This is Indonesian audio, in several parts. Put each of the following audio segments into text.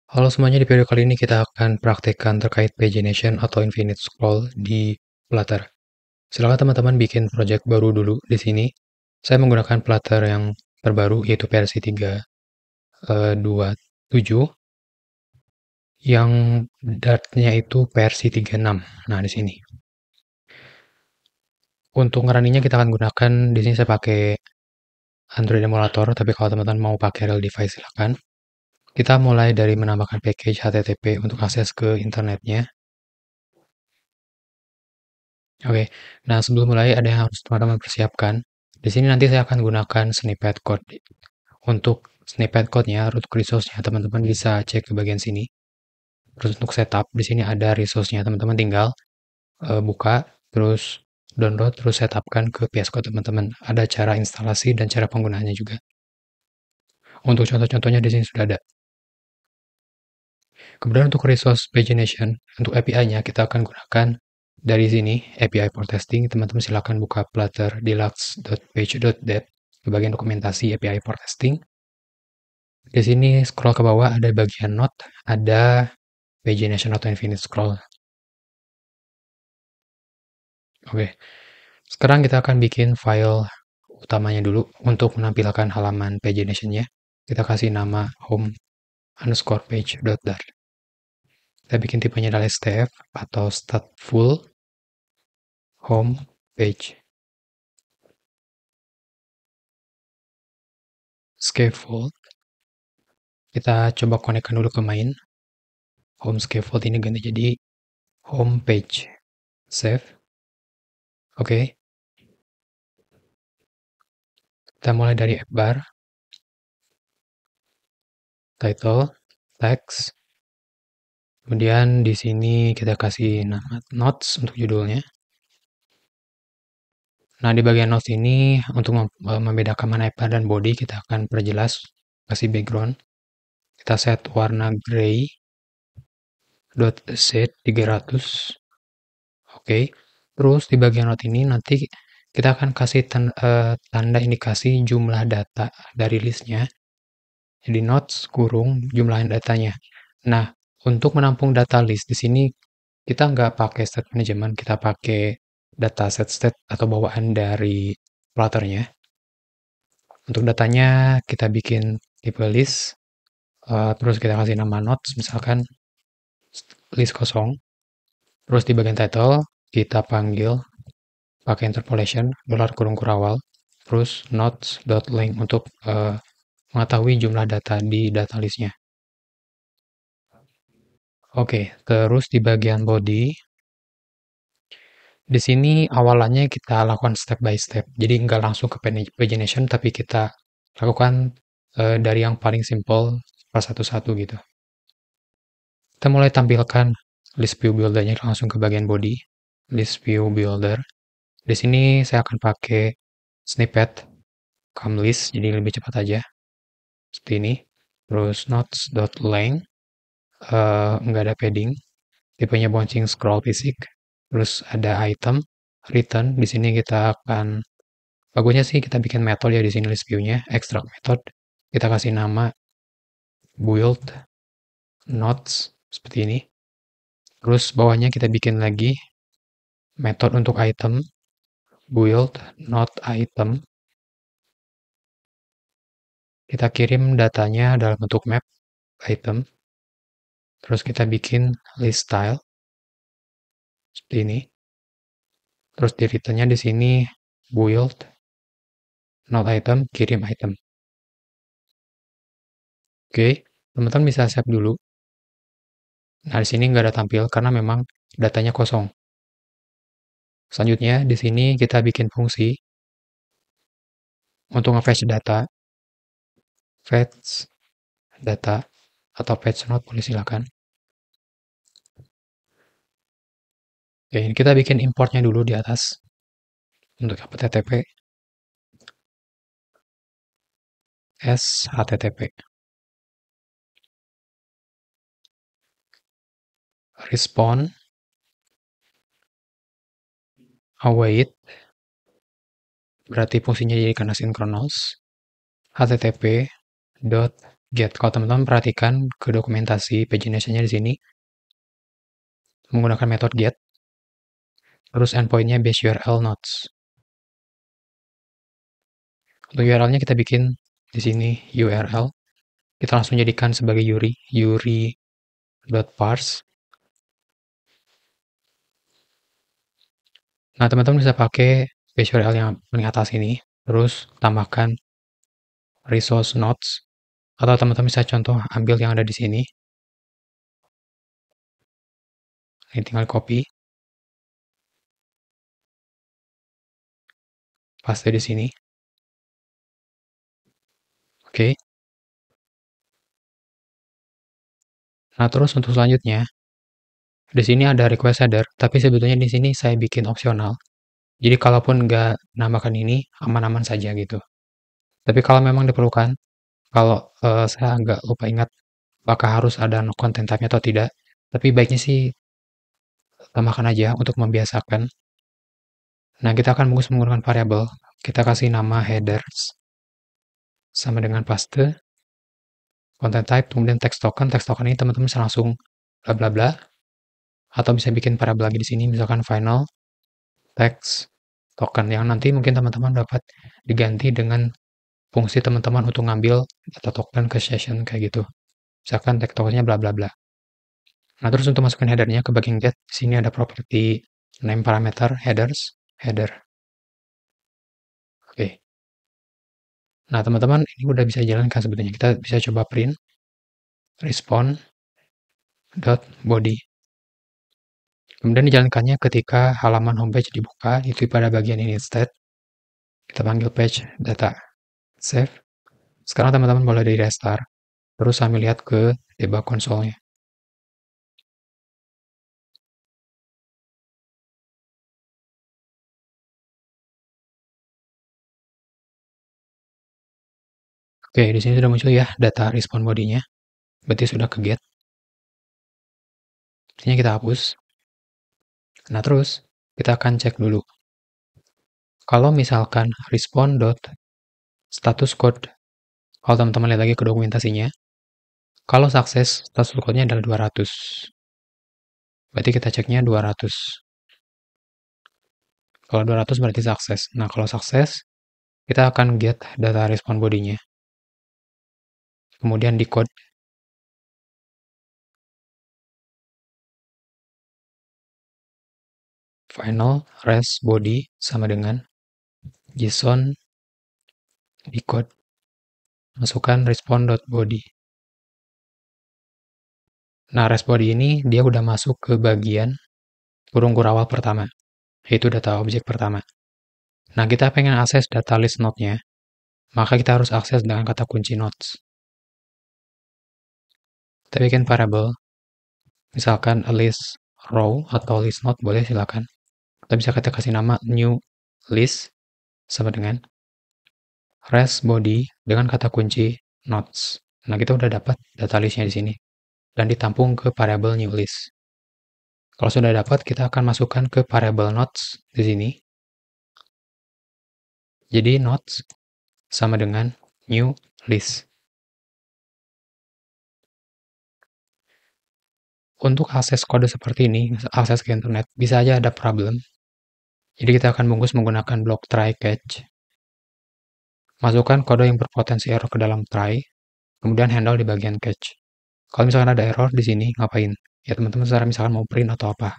Halo semuanya, di video kali ini kita akan praktekkan terkait pagination atau infinite scroll di Flutter. Silakan teman-teman bikin project baru dulu di sini. Saya menggunakan Flutter yang terbaru yaitu versi 3.27 yang Dart-nya itu versi 36. Nah, di sini. Untuk ngeraninya kita akan gunakan di sini saya pakai Android emulator, tapi kalau teman-teman mau pakai real device silakan. Kita mulai dari menambahkan package HTTP untuk akses ke internetnya. Oke, nah sebelum mulai ada yang harus teman-teman persiapkan. Di sini nanti saya akan gunakan snippet code. Untuk snippet code-nya, root resource-nya, teman-teman bisa cek ke bagian sini. Terus untuk setup, di sini ada resource-nya, teman-teman tinggal buka, terus download, terus setupkan ke VS Code teman-teman. Ada cara instalasi dan cara penggunaannya juga. Untuk contoh-contohnya di sini sudah ada. Kemudian untuk resource pagination, untuk API-nya kita akan gunakan dari sini, API for testing, teman-teman silakan buka Flutter deluxe.page.dev di bagian dokumentasi API for testing. Di sini scroll ke bawah ada bagian note, ada pagination atau infinite scroll. Oke, sekarang kita akan bikin file utamanya dulu untuk menampilkan halaman pagination-nya. Kita kasih nama home_page.dart. Kita bikin tipenya adalah STF atau stateful home page. Scaffold. Kita coba konekkan dulu ke main. Home scaffold ini ganti jadi home page. Save. Oke. Kita mulai dari app bar. Title, text. Kemudian di sini kita kasih nama notes untuk judulnya. Nah, di bagian notes ini untuk membedakan mana app bar dan body kita akan perjelas, kasih background. Kita set warna gray dot set 300. Oke. Terus di bagian note ini nanti kita akan kasih tanda indikasi jumlah data dari listnya. Jadi notes kurung jumlah datanya. Nah, untuk menampung data list di sini kita nggak pakai state management, kita pakai data set state atau bawaan dari Flutter-nya. Untuk datanya kita bikin tipe list, terus kita kasih nama notes, misalkan list kosong. Terus di bagian title kita panggil pakai interpolation $kurawal, terus notes.length untuk mengetahui jumlah data di data listnya. Oke, terus di bagian body, di sini awalannya kita lakukan step by step. Jadi nggak langsung ke pagination, tapi kita lakukan dari yang paling simple per satu-satu gitu. Kita mulai tampilkan list view builder-nya langsung ke bagian body, list view builder. Di sini saya akan pakai snippet come list, jadi lebih cepat aja. Seperti ini. Terus notes.length, nggak ada padding. Tipenya bouncing scroll basic. Terus ada item, return. Di sini kita akan bagusnya sih kita bikin metode ya di sini list view-nya, extract method. Kita kasih nama build notes seperti ini. Terus bawahnya kita bikin lagi metode untuk item build not item. Kita kirim datanya dalam bentuk map item. Terus kita bikin list style seperti ini. Terus di return-nya di sini build not item, kirim item. Oke, teman-teman bisa save dulu. Nah, di sini nggak ada tampil karena memang datanya kosong. Selanjutnya, di sini kita bikin fungsi untuk nge-fetch data. Fetch data atau fetch node boleh silakan. Oke, ini kita bikin importnya dulu di atas untuk HTTP. HTTP. Respond await berarti fungsinya jadi karena sinkronos http dot get. Kalau teman-teman perhatikan ke dokumentasi pagination-nya di sini, menggunakan metode get, terus endpoint-nya base URL nodes. Untuk URL-nya kita bikin di sini URL. Kita langsung jadikan sebagai yuri.parse. Nah, teman-teman bisa pakai base URL yang paling atas ini, terus tambahkan resource nodes, atau teman-teman bisa contoh ambil yang ada di sini. Ini tinggal copy, paste di sini. Oke. Nah, terus untuk selanjutnya, di sini ada request header, tapi sebetulnya di sini saya bikin opsional. Jadi kalaupun nggak nambahkan ini, aman-aman saja gitu. Tapi kalau memang diperlukan, kalau saya agak lupa ingat apakah harus ada content type-nya atau tidak, tapi baiknya sih tambahkan aja untuk membiasakan. Nah, kita akan bungkus menggunakan variabel. Kita kasih nama headers sama dengan paste, content type, kemudian text token. Text token ini teman-teman bisa langsung bla bla bla, atau bisa bikin variabel lagi di sini, misalkan final text token yang nanti mungkin teman-teman dapat diganti dengan fungsi teman-teman untuk ngambil data token ke session kayak gitu. Misalkan text tokennya bla bla bla. Nah, terus untuk masukin headernya ke bagian get, di sini ada properti name parameter headers, header. Oke. Nah, teman-teman ini udah bisa jalankan sebetulnya. Kita bisa coba print respond.body. Kemudian dijalankannya ketika halaman homepage dibuka, itu pada bagian ini instead. Kita panggil page data. Save. Sekarang teman-teman boleh di restart. Terus sambil lihat ke debug console-nya. Oke, di sini sudah muncul ya data respon body-nya. Berarti sudah ke get. Ini kita hapus. Nah, terus kita akan cek dulu. Kalau misalkan respond.status code, kalau teman-teman lihat lagi ke dokumentasinya, kalau sukses, status code-nya adalah 200. Berarti kita ceknya 200. Kalau 200 berarti sukses. Nah, kalau sukses, kita akan get data respon body-nya. Kemudian di code. Final res body sama dengan JSON di code. Masukkan respond.body. Nah, res body ini dia udah masuk ke bagian kurung kurawal pertama, yaitu data objek pertama. Nah, kita pengen akses data list node-nya, maka kita harus akses dengan kata kunci nodes. Kita bikin variable, misalkan a list row atau list node, boleh silakan. Kita bisa kita kasih nama new list sama dengan res body dengan kata kunci nodes. Nah, kita udah dapat data list-nya di sini dan ditampung ke variable new list. Kalau sudah dapat, kita akan masukkan ke variable nodes di sini. Jadi nodes sama dengan new list. Untuk akses kode seperti ini, akses ke internet, bisa aja ada problem. Jadi kita akan bungkus menggunakan blok try catch. Masukkan kode yang berpotensi error ke dalam try, kemudian handle di bagian catch. Kalau misalkan ada error di sini, ngapain? Ya teman-teman secara misalkan mau print atau apa.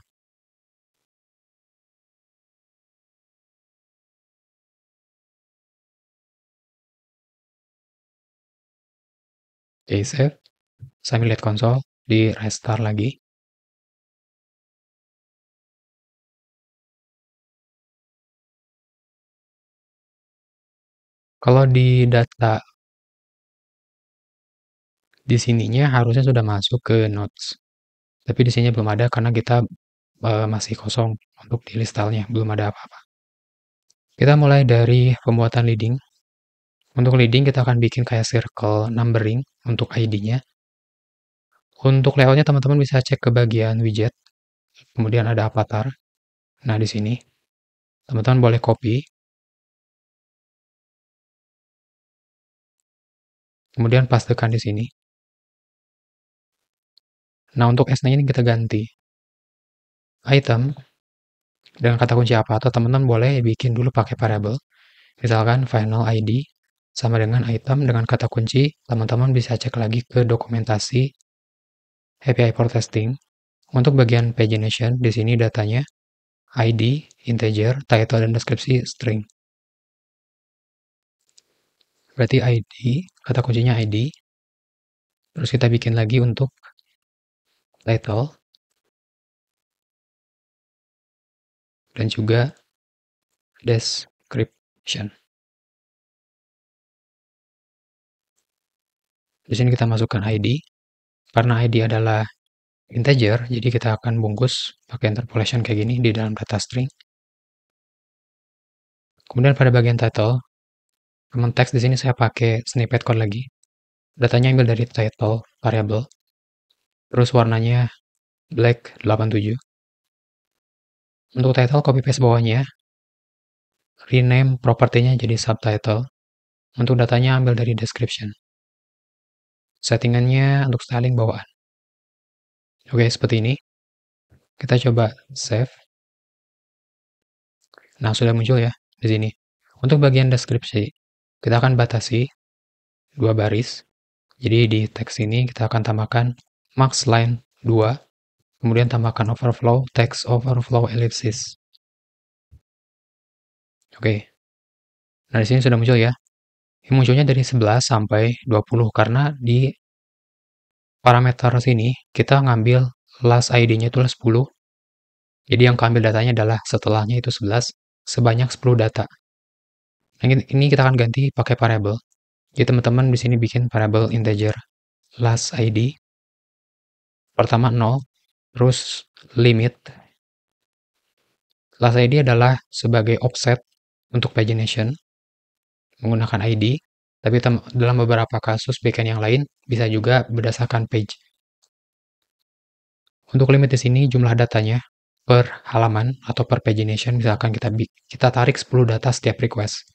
Oke, save. Sambil lihat konsol, di restart lagi. Kalau di data di sininya harusnya sudah masuk ke notes. Tapi di sini belum ada karena kita masih kosong untuk di list style-nya, belum ada apa-apa. Kita mulai dari pembuatan leading. Untuk leading kita akan bikin kayak circle numbering untuk ID-nya. Untuk layout-nya teman-teman bisa cek ke bagian widget. Kemudian ada avatar. Nah, di sini teman-teman boleh copy. kemudian pastekan di sini. Nah, untuk S-nya ini kita ganti item dengan kata kunci apa, atau teman-teman boleh bikin dulu pakai variabel. Misalkan final ID sama dengan item dengan kata kunci, teman-teman bisa cek lagi ke dokumentasi API for testing. Untuk bagian pagination, di sini datanya ID, integer, title, dan deskripsi string. Berarti ID, kata kuncinya ID. Terus kita bikin lagi untuk title, dan juga description. Di sini kita masukkan ID. Karena ID adalah integer, jadi kita akan bungkus pakai interpolation kayak gini di dalam data string. Kemudian pada bagian title, teman teks di sini saya pakai snippet code lagi. Datanya ambil dari title variable. Terus warnanya black 87. Untuk title copy paste bawahnya, rename propertinya jadi subtitle. Untuk datanya ambil dari description. Settingannya untuk styling bawaan. Oke, seperti ini. Kita coba save. Nah, sudah muncul ya di sini. Untuk bagian deskripsi, kita akan batasi 2 baris. Jadi di teks ini kita akan tambahkan max line 2, kemudian tambahkan overflow, text overflow ellipsis. Oke. Nah, di sini sudah muncul ya. Ini munculnya dari 11 sampai 20 karena di parameter sini kita ngambil last ID-nya itu 10. Jadi yang keambil datanya adalah setelahnya itu 11 sebanyak 10 data. Nah, ini kita akan ganti pakai variable. Jadi teman-teman di sini bikin variable integer last ID pertama 0, terus limit. Last ID adalah sebagai offset untuk pagination menggunakan ID, tapi dalam beberapa kasus backend yang lain bisa juga berdasarkan page. Untuk limit di sini jumlah datanya per halaman atau per pagination, misalkan kita tarik 10 data setiap request.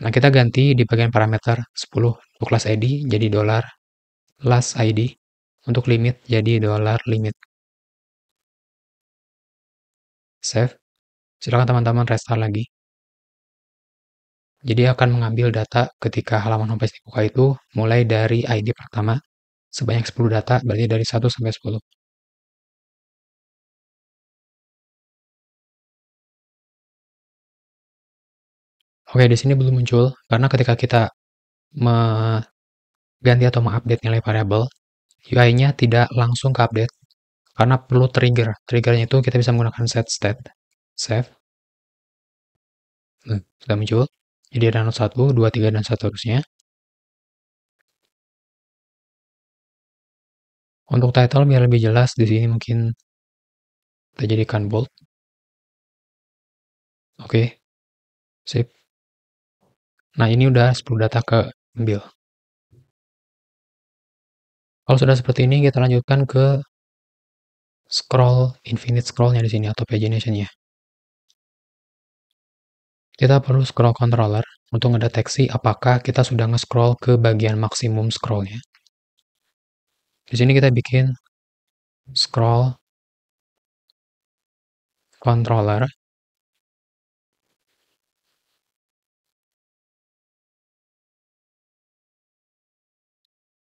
Nah, kita ganti di bagian parameter 10 untuk last ID jadi dollar last ID, untuk limit jadi dollar limit. Save. Silakan teman-teman restart lagi. Jadi akan mengambil data ketika halaman homepage dibuka itu mulai dari ID pertama sebanyak 10 data, berarti dari 1 sampai 10. Oke, di sini belum muncul karena ketika kita mengganti atau mengupdate nilai variabel, UI-nya tidak langsung ke update karena perlu trigger. Triggernya itu kita bisa menggunakan set state. Save. Nah, sudah muncul. Jadi ada 1, 2, 3, dan seterusnya. Untuk title biar lebih jelas di sini mungkin kita jadikan bold. Oke. Sip. Nah, ini udah 10 data keambil. Kalau sudah seperti ini, kita lanjutkan ke infinite scroll-nya di sini atau pagination-nya. Kita perlu scroll controller untuk mendeteksi apakah kita sudah nge-scroll ke bagian maksimum scroll-nya. Di sini kita bikin scroll controller.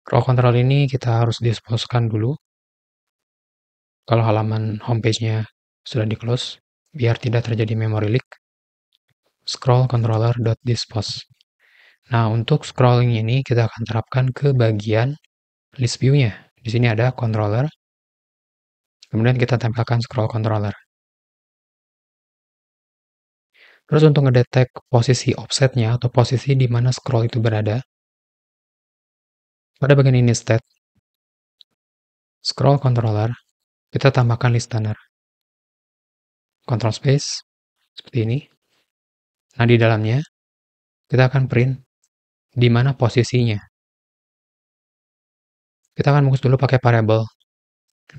Scroll controller ini kita harus disposekan dulu. Kalau halaman homepage-nya sudah di-close, biar tidak terjadi memory leak. Scroll controller.dispose. Nah, untuk scrolling ini kita akan terapkan ke bagian list view-nya. Di sini ada controller. Kemudian kita tempelkan scroll controller. Terus untuk ngedetek posisi offsetnya atau posisi di mana scroll itu berada, pada bagian ini state, scroll controller, kita tambahkan listener. Control space, seperti ini. Nah, di dalamnya, kita akan print di mana posisinya. Kita akan bungkus dulu pakai variable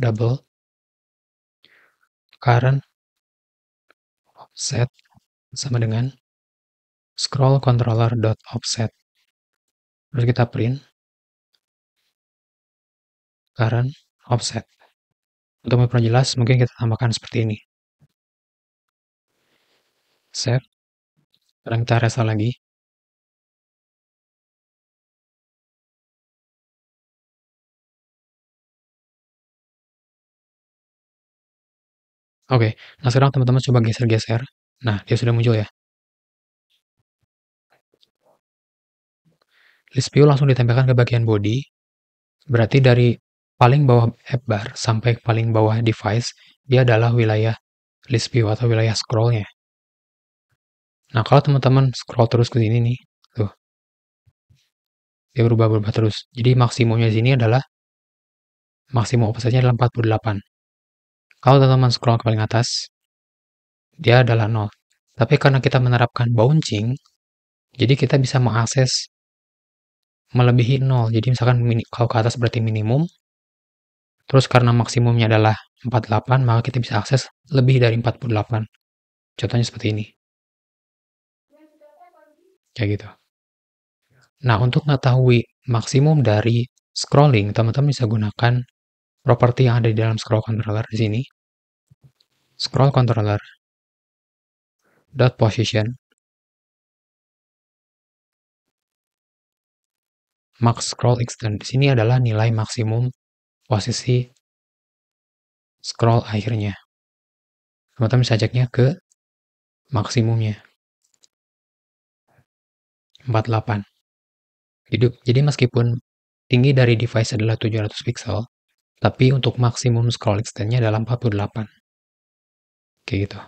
double current offset sama dengan scroll controller.offset. Terus kita print current offset. Untuk memperjelas, mungkin kita tambahkan seperti ini. Save. Sekarang kita restart lagi. Oke, nah sekarang teman-teman coba geser-geser. Nah, dia sudah muncul ya. List view langsung ditempelkan ke bagian body. Berarti dari paling bawah app bar sampai paling bawah device, dia adalah wilayah list view atau wilayah scrollnya. Nah, kalau teman-teman scroll terus ke sini nih, tuh, dia berubah-ubah terus. Jadi maksimumnya di sini adalah maksimum offsetnya adalah 48. Kalau teman-teman scroll ke paling atas, dia adalah 0. Tapi karena kita menerapkan bouncing, jadi kita bisa mengakses melebihi 0. Jadi misalkan kalau ke atas berarti minimum, terus karena maksimumnya adalah 48, maka kita bisa akses lebih dari 48. Contohnya seperti ini. Kayak gitu. Nah, untuk mengetahui maksimum dari scrolling, teman-teman bisa gunakan properti yang ada di dalam scroll controller di sini. Scroll controller dot position max scroll extend. Di sini adalah nilai maksimum posisi scroll akhirnya. Teman-teman bisa ceknya ke maksimumnya 48. Jadi meskipun tinggi dari device adalah 700 pixel, tapi untuk maksimum scroll extend-nya adalah 48. Kayak gitu.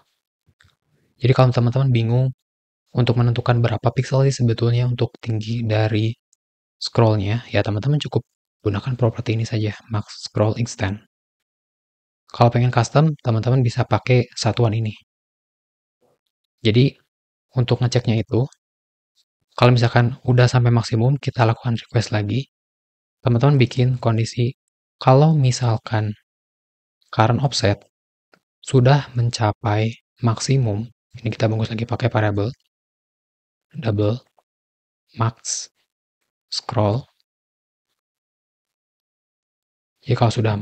Jadi kalau teman-teman bingung untuk menentukan berapa pixel sih sebetulnya untuk tinggi dari scroll-nya, ya teman-teman cukup gunakan properti ini saja, max scroll extend. Kalau pengen custom, teman-teman bisa pakai satuan ini. Jadi, untuk ngeceknya itu, kalau misalkan udah sampai maksimum, kita lakukan request lagi. Teman-teman bikin kondisi, kalau misalkan current offset sudah mencapai maksimum, ini kita bungkus lagi pakai variable, double, max, scroll. Jadi kalau sudah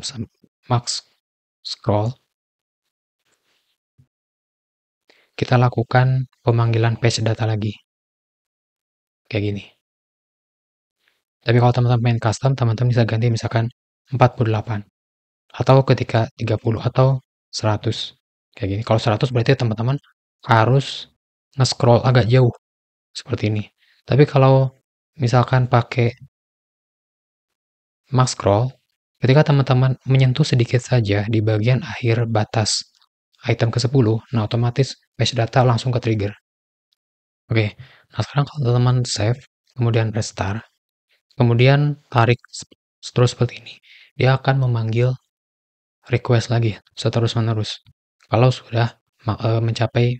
max scroll, kita lakukan pemanggilan page data lagi. Kayak gini. Tapi kalau teman-teman main custom, teman-teman bisa ganti misalkan 48. Atau ketika 30 atau 100. Kayak gini. Kalau 100 berarti teman-teman harus nge-scroll agak jauh. Seperti ini. Tapi kalau misalkan pakai max scroll, ketika teman-teman menyentuh sedikit saja di bagian akhir batas item ke-10, nah otomatis page data langsung ke trigger. Oke, nah sekarang kalau teman-teman save, kemudian restart, kemudian tarik terus seperti ini, dia akan memanggil request lagi seterus-menerus kalau sudah mencapai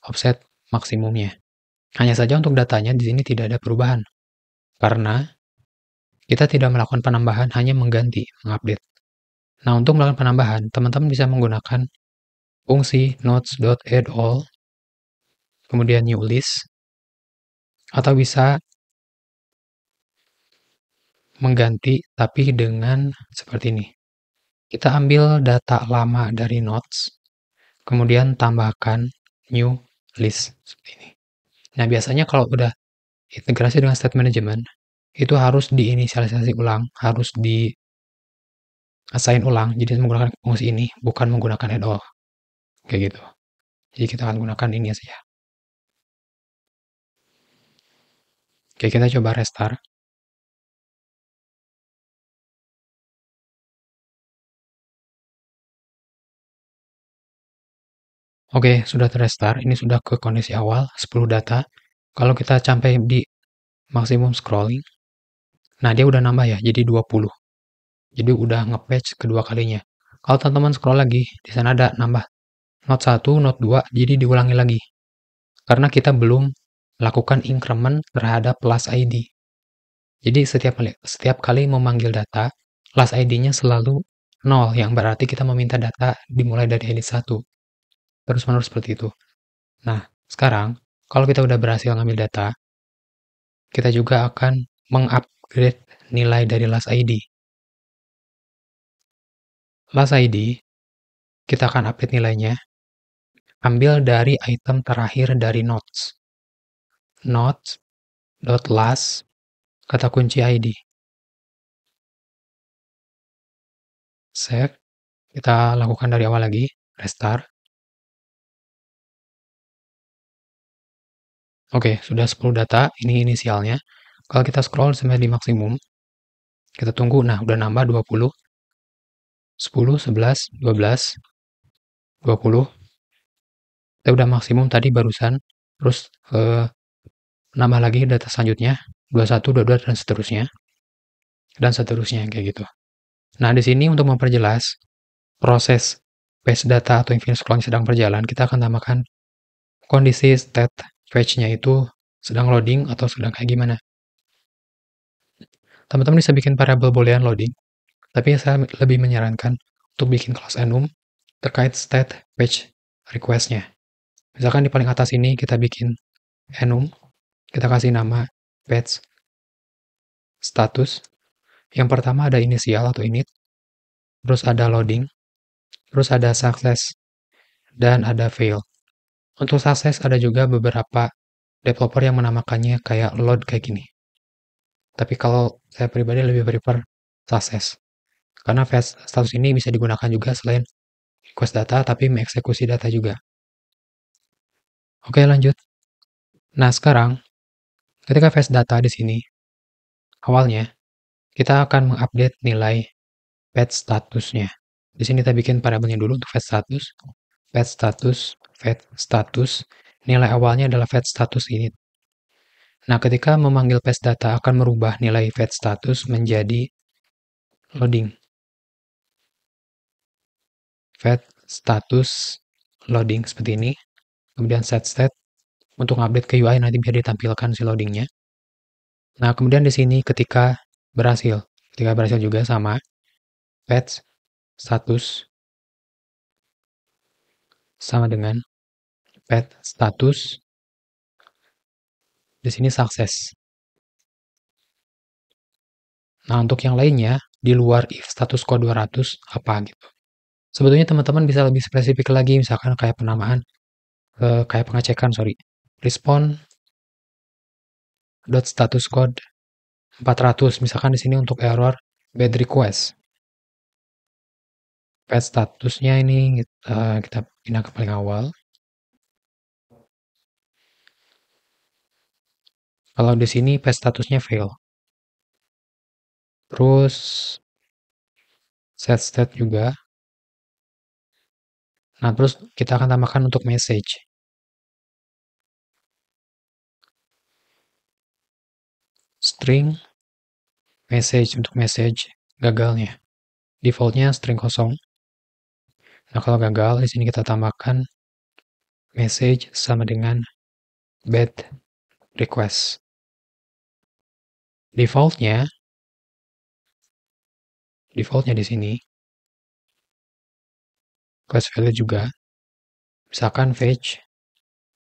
offset maksimumnya. Hanya saja untuk datanya di sini tidak ada perubahan karena kita tidak melakukan penambahan, hanya mengganti, mengupdate. Nah, untuk melakukan penambahan, teman-teman bisa menggunakan fungsi nodes.addAll, kemudian new list, atau bisa mengganti tapi dengan seperti ini. Kita ambil data lama dari nodes, kemudian tambahkan new list seperti ini. Nah, biasanya kalau udah integrasi dengan state management, itu harus diinisialisasi ulang, harus di-assign ulang, jadi menggunakan fungsi ini, bukan menggunakan add all. Kayak gitu. Jadi kita akan gunakan ini saja. Oke, kita coba restart. Oke, sudah terrestart. Ini sudah ke kondisi awal, 10 data. Kalau kita sampai di maksimum scrolling, nah dia udah nambah ya, jadi 20. Jadi udah nge-patch kedua kalinya. Kalau teman-teman scroll lagi, di sana ada nambah note 1, note 2, jadi diulangi lagi. Karena kita belum lakukan increment terhadap class ID. Jadi setiap kali memanggil data, class ID-nya selalu 0, yang berarti kita meminta data dimulai dari edit 1. Terus-menerus seperti itu. Nah, sekarang, kalau kita udah berhasil ngambil data, kita juga akan mengupgrade nilai dari last ID. Last ID, kita akan update nilainya, ambil dari item terakhir dari notes. Notes.last, kata kunci ID. Save, kita lakukan dari awal lagi, restart. Oke, sudah 10 data, ini inisialnya. Kalau kita scroll sampai di maksimum, kita tunggu, nah udah nambah 20, 10, 11, 12, 20. Kita udah maksimum tadi barusan, terus nambah lagi data selanjutnya, 21, 22, dan seterusnya kayak gitu. Nah, di sini untuk memperjelas proses page data atau infinite scrolling sedang berjalan, kita akan tambahkan kondisi state page-nya itu sedang loading atau sedang kayak gimana. Teman-teman bisa bikin variabel boolean loading, tapi saya lebih menyarankan untuk bikin class enum terkait state page request-nya. Misalkan di paling atas ini kita bikin enum, kita kasih nama page status. Yang pertama ada inisial atau init, terus ada loading, terus ada success, dan ada fail. Untuk success ada juga beberapa developer yang menamakannya kayak load kayak gini. Tapi kalau saya pribadi lebih prefer success. Karena fetch status ini bisa digunakan juga selain request data, tapi mengeksekusi data juga. Oke, lanjut. Nah, sekarang ketika fetch data di sini, awalnya kita akan mengupdate nilai fetch statusnya. Di sini kita bikin variabelnya dulu untuk fetch status. Fetch status, fetch status. Nilai awalnya adalah fetch status ini. Nah, ketika memanggil fetch data akan merubah nilai fetch status menjadi loading. Fetch status loading seperti ini. Kemudian set state untuk update ke UI nanti biar ditampilkan si loadingnya. Nah, kemudian di sini ketika berhasil juga sama fetch status sama dengan fetch status di sini sukses. Nah, untuk yang lainnya di luar if status code 200 apa gitu. Sebetulnya teman-teman bisa lebih spesifik lagi, misalkan kayak penamaan, kayak pengecekan, respond status code 400, misalkan di sini untuk error bad request. Fetch statusnya ini kita pindah ke paling awal. Kalau di sini fetch statusnya fail. Terus set state juga. Nah, terus kita akan tambahkan untuk message. String message untuk message gagalnya. Defaultnya string kosong. Nah, kalau gagal di sini kita tambahkan message sama dengan bad request. Defaultnya di sini class value juga. Misalkan fetch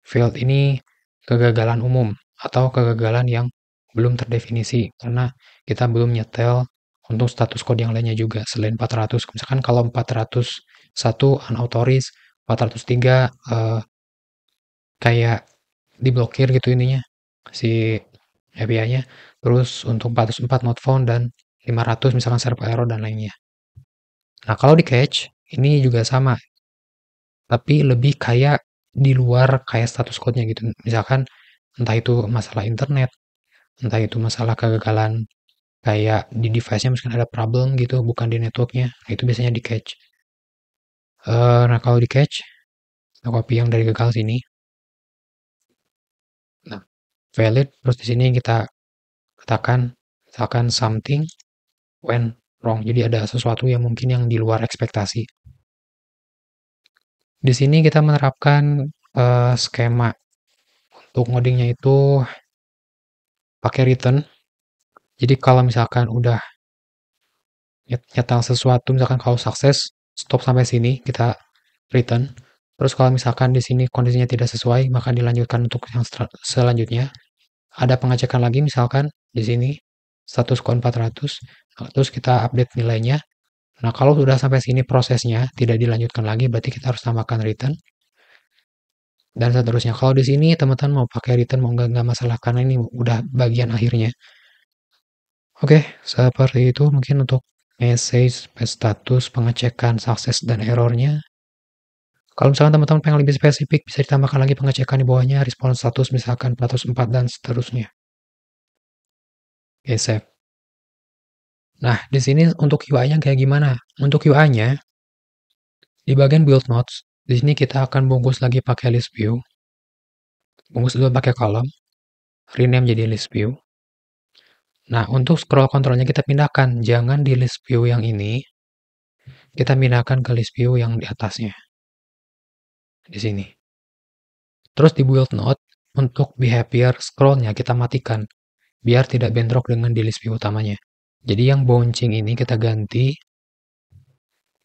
failed ini kegagalan umum atau kegagalan yang belum terdefinisi karena kita belum nyetel untuk status code yang lainnya juga selain 400. Misalkan kalau 401 unauthorized, 403 kayak diblokir gitu ininya si API-nya. Terus untuk 404 not found dan 500 misalkan server error dan lainnya. Nah, kalau di cache ini juga sama. Tapi lebih kayak di luar kayak status code-nya gitu. Misalkan entah itu masalah internet, entah itu masalah kegagalan kayak di device-nya mungkin ada problem gitu, bukan di network-nya. Nah, itu biasanya di cache. Nah, kalau di cache, kita copy yang dari gagal sini. Nah, valid, terus di sini kita katakan misalkan something went wrong. Jadi ada sesuatu yang mungkin yang di luar ekspektasi. Di sini kita menerapkan skema untuk ngodingnya itu pakai return. Jadi kalau misalkan udah nyetel sesuatu, misalkan kalau sukses, stop sampai sini, kita return. Terus kalau misalkan di sini kondisinya tidak sesuai, maka dilanjutkan untuk yang selanjutnya. Ada pengecekan lagi misalkan di sini. status code 400. Nah, terus kita update nilainya. Nah, kalau sudah sampai sini prosesnya tidak dilanjutkan lagi, berarti kita harus tambahkan return dan seterusnya. Kalau di sini teman-teman mau pakai return mau nggak masalah karena ini udah bagian akhirnya. Oke, seperti itu mungkin untuk message, status, pengecekan sukses dan errornya. Kalau misalkan teman-teman pengen lebih spesifik, bisa ditambahkan lagi pengecekan di bawahnya, respon status misalkan 404 dan seterusnya. Oke, save. Nah, di sini untuk UI-nya kayak gimana? Untuk UI-nya, di bagian build notes, di sini kita akan bungkus lagi pakai list view. Bungkus dulu pakai column, rename jadi list view. Nah, untuk scroll controlnya kita pindahkan, jangan di list view yang ini, kita pindahkan ke list view yang di atasnya, di sini. Terus di build node, untuk behavior scrollnya kita matikan, biar tidak bentrok dengan di list view utamanya. Jadi yang bouncing ini kita ganti,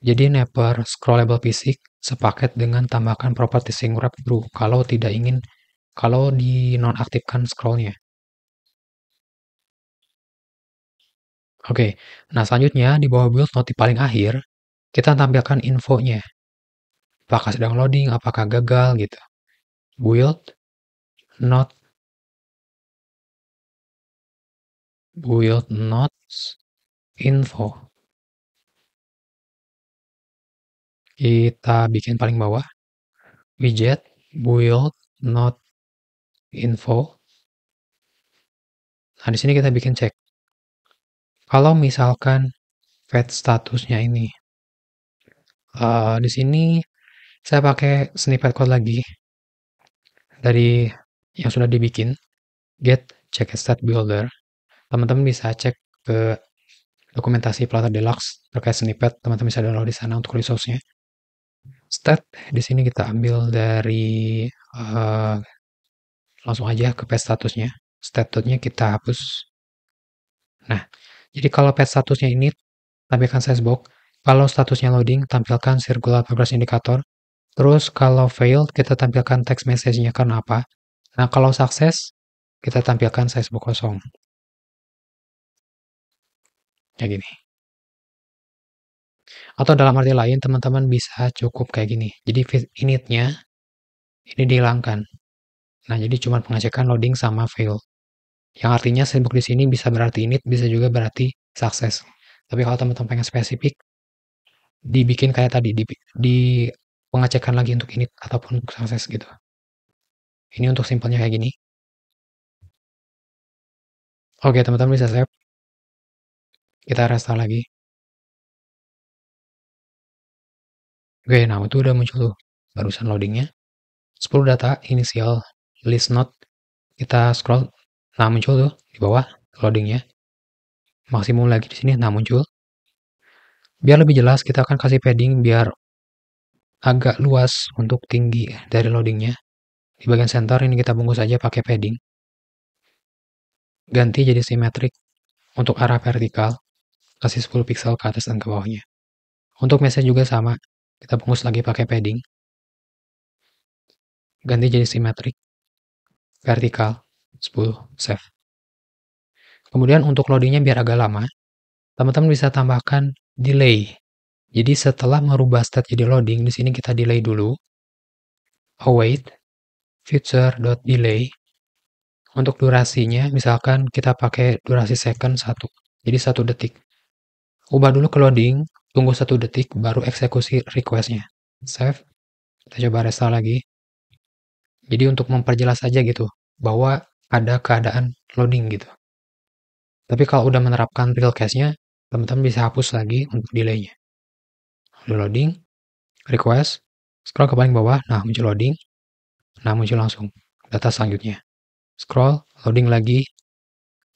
jadi never scrollable fisik sepaket dengan tambahkan properti sync wrap true kalau tidak ingin, kalau dinonaktifkan scrollnya. Oke, nah selanjutnya di bawah build node di paling akhir, kita tampilkan infonya. Apakah sedang loading, apakah gagal gitu. Build notes info. Kita bikin paling bawah widget build not info. Nah, di sini kita bikin cek. Kalau misalkan fetch statusnya ini, di sini saya pakai snippet code lagi dari yang sudah dibikin get check stat builder. Teman-teman bisa cek ke dokumentasi Flutter Deluxe terkait snippet. Teman-teman bisa download di sana untuk resource-nya. Stat di sini kita ambil dari langsung aja ke page statusnya. Statusnya kita hapus. Nah, jadi kalau page statusnya ini tampilkan sizebox. Kalau statusnya loading, tampilkan circular progress indicator. Terus kalau failed, kita tampilkan text message-nya karena apa. Nah, kalau sukses, kita tampilkan sizebox kosong. Kayak gini. Atau dalam arti lain, teman-teman bisa cukup kayak gini. Jadi init-nya ini dihilangkan. Nah, jadi cuma pengecekan loading sama fail. Yang artinya sizebox di sini bisa berarti init, bisa juga berarti sukses. Tapi kalau teman-teman pengen spesifik, dibikin kayak tadi, di pengecekan lagi untuk init ataupun untuk sukses gitu. Ini untuk simpelnya kayak gini. Oke, teman-teman bisa save. Kita restart lagi. Oke, nah itu udah muncul tuh barusan loadingnya. 10 data inisial list node. Kita scroll, nah muncul tuh di bawah loadingnya. Maksimum lagi di sini, nah muncul. Biar lebih jelas, kita akan kasih padding biar agak luas untuk tinggi dari loadingnya. Di bagian center ini kita bungkus aja pakai padding. Ganti jadi simetrik untuk arah vertikal. Kasih 10 pixel ke atas dan ke bawahnya. Untuk message juga sama, kita bungkus lagi pakai padding. Ganti jadi simetrik vertikal 10, save. Kemudian untuk loadingnya biar agak lama, teman-teman bisa tambahkan delay. Jadi setelah merubah state jadi loading, di sini kita delay dulu. Await future.delay. Untuk durasinya, misalkan kita pakai durasi second 1. Jadi 1 detik. Ubah dulu ke loading, tunggu 1 detik, baru eksekusi request-nya. Save. Kita coba restart lagi. Jadi untuk memperjelas aja gitu, bahwa ada keadaan loading gitu. Tapi kalau udah menerapkan real case-nya, teman-teman bisa hapus lagi untuk delay-nya. Udah loading, request, scroll ke paling bawah, nah muncul loading, nah muncul langsung data selanjutnya. Scroll, loading lagi,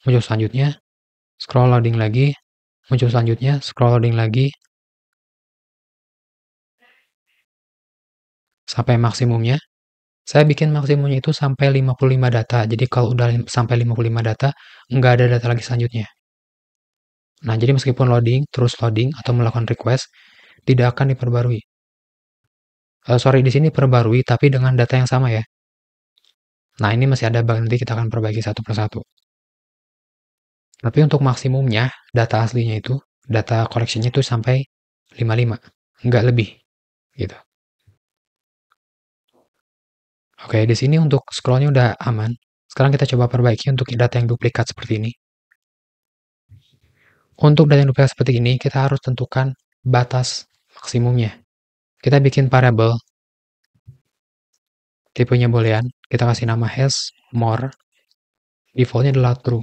muncul selanjutnya, scroll loading lagi, muncul selanjutnya, scroll loading lagi, sampai maksimumnya. Saya bikin maksimumnya itu sampai 55 data, jadi kalau udah sampai 55 data, nggak ada data lagi selanjutnya. Nah, jadi meskipun loading, terus loading, atau melakukan request, tidak akan diperbarui. Sorry, di sini perbarui, tapi dengan data yang sama ya. Nah, ini masih ada bug, nanti kita akan perbaiki satu persatu. Tapi untuk maksimumnya, data aslinya itu, data collection-nya itu sampai 55, nggak lebih, gitu. Oke, di sini untuk scrollnya udah aman. Sekarang kita coba perbaiki untuk data yang duplikat seperti ini. Untuk data yang duplikat seperti ini, kita harus tentukan batas maksimumnya. Kita bikin variabel, tipenya boolean, kita kasih nama has more, defaultnya adalah true.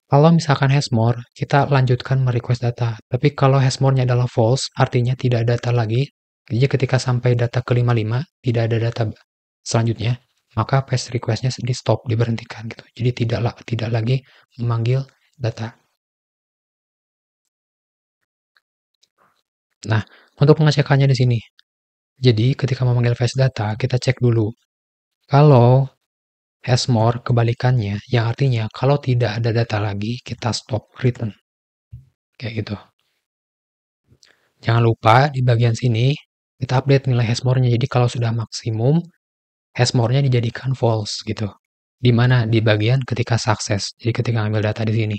Kalau misalkan has more, kita lanjutkan merequest data. Tapi kalau has more-nya adalah false, artinya tidak ada data lagi. Jadi ketika sampai data ke-55, tidak ada data selanjutnya, maka paste request-nya di stop, diberhentikan gitu. Jadi tidak lagi memanggil data. Nah, untuk pengecekannya di sini. Jadi ketika memanggil fetch data, kita cek dulu. Kalau has more, kebalikannya, yang artinya kalau tidak ada data lagi, kita stop return. Kayak gitu. Jangan lupa di bagian sini, kita update nilai hash more-nya. Jadi kalau sudah maksimum, hash more-nya dijadikan false gitu. Di mana? Di bagian ketika sukses. Jadi ketika ngambil data di sini.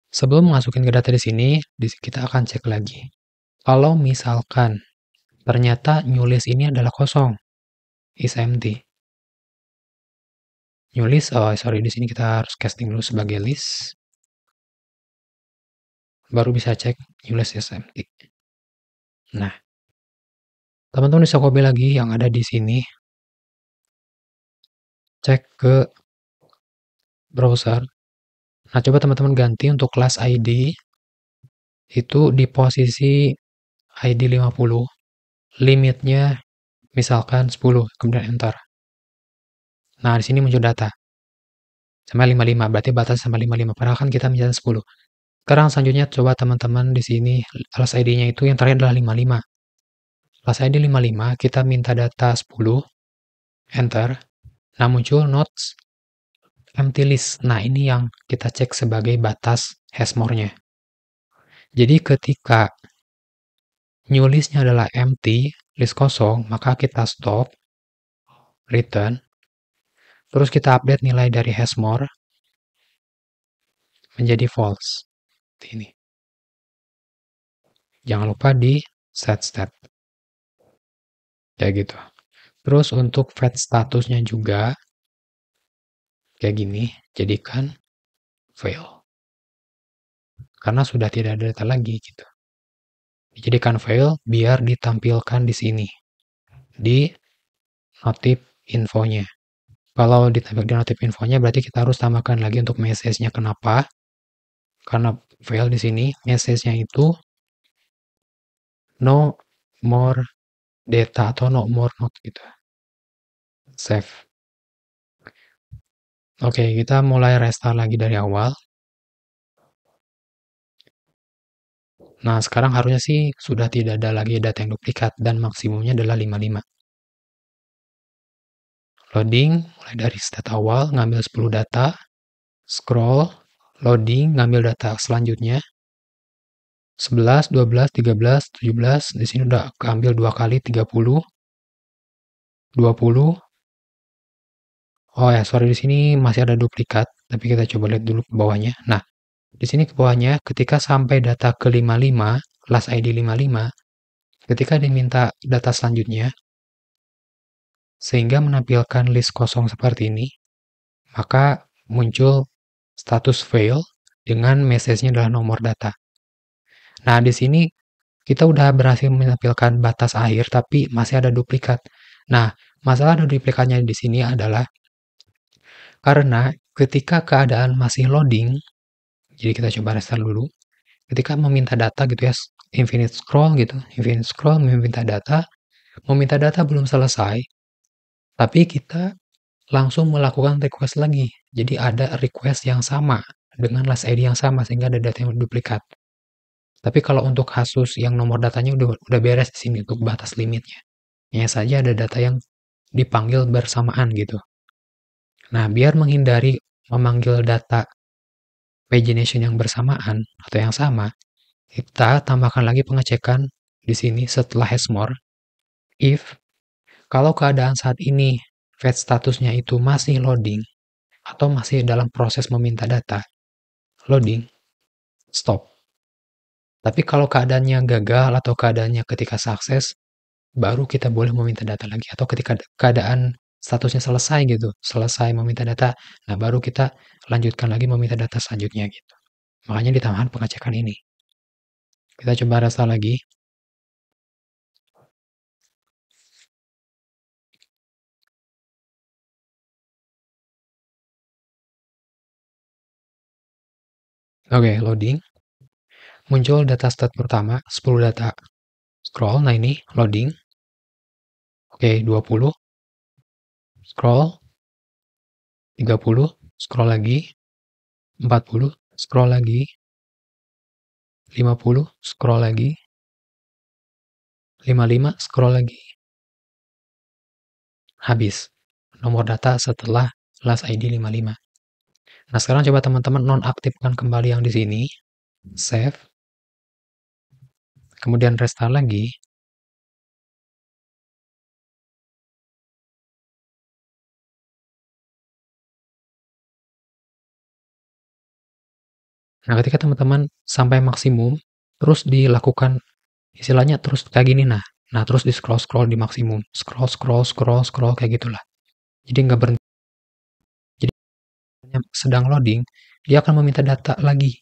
Sebelum masukin ke data di sini, kita akan cek lagi. Kalau misalkan ternyata new list ini adalah kosong, is empty. New list, oh sorry, di sini kita harus casting dulu sebagai list. Baru bisa cek new list is empty. Nah, teman-teman bisa copy lagi yang ada di sini. Cek ke browser. Nah, coba teman-teman ganti untuk kelas ID itu di posisi ID 50. Limitnya misalkan 10, kemudian enter. Nah, di sini muncul data. Sampai 55, berarti batas sampai 55. Padahal kan kita minta 10. Sekarang selanjutnya coba teman-teman di sini kelas ID-nya itu yang terakhir adalah 55. Kelas ID 55, kita minta data 10, enter. Nah, muncul notes empty list. Nah, ini yang kita cek sebagai batas hash more-nya. Jadi ketika new list-nya adalah empty, list kosong, maka kita stop, return, terus kita update nilai dari hash more menjadi false. Ini. Jangan lupa di set step. Kayak gitu. Terus untuk fetch statusnya juga kayak gini, jadikan fail. Karena sudah tidak ada data lagi gitu. Dijadikan fail biar ditampilkan di sini. Di notif infonya. Kalau ditampilkan di notif infonya berarti kita harus tambahkan lagi untuk message-nya kenapa? Karena fail di sini, message-nya itu no more data atau no more note gitu. Save. Oke, kita mulai restart lagi dari awal. Nah, sekarang harusnya sih sudah tidak ada lagi data yang duplikat dan maksimumnya adalah 55. Loading, mulai dari stat awal, ngambil 10 data, scroll, loading, ngambil data selanjutnya, 11, 12, 13, 17, di sini udah keambil 2 kali, 30, 20. Oh ya, sorry, di sini masih ada duplikat, tapi kita coba lihat dulu ke bawahnya. Nah, di sini ke bawahnya, ketika sampai data ke 55, class ID 55, ketika diminta data selanjutnya, sehingga menampilkan list kosong seperti ini, maka muncul status fail dengan message-nya adalah nomor data. Nah, di sini kita udah berhasil menampilkan batas akhir, tapi masih ada duplikat. Nah, masalah ada duplikatnya di sini adalah karena ketika keadaan masih loading, jadi kita coba restart dulu. Ketika meminta data gitu ya, infinite scroll meminta data belum selesai, tapi kita langsung melakukan request lagi. Jadi ada request yang sama dengan last ID yang sama sehingga ada data yang duplikat. Tapi kalau untuk kasus yang nomor datanya udah beres di sini untuk batas limitnya. Hanya saja ada data yang dipanggil bersamaan gitu. Nah, biar menghindari memanggil data pagination yang bersamaan atau yang sama, kita tambahkan lagi pengecekan di sini setelah hash more. If kalau keadaan saat ini fetch statusnya itu masih loading atau masih dalam proses meminta data, loading, stop. Tapi kalau keadaannya gagal atau keadaannya ketika sukses, baru kita boleh meminta data lagi. Atau ketika keadaan statusnya selesai gitu, selesai meminta data, nah baru kita lanjutkan lagi meminta data selanjutnya gitu. Makanya ditambahkan pengecekan ini. Kita coba restart lagi. Oke, loading. Muncul data stat pertama, 10 data. Scroll, nah ini loading. Oke, 20. Scroll. 30. Scroll lagi. 40. Scroll lagi. 50. Scroll lagi. 55. Scroll lagi. Habis. Nomor data setelah last ID 55. Nah, sekarang coba teman-teman nonaktifkan kembali yang di sini. Save. Kemudian restart lagi. Nah, ketika teman-teman sampai maksimum, terus dilakukan istilahnya terus kayak gini nah. Nah, terus di scroll di maksimum. Scroll kayak gitulah. Jadi nggak berhenti. Jadi sedang loading, dia akan meminta data lagi.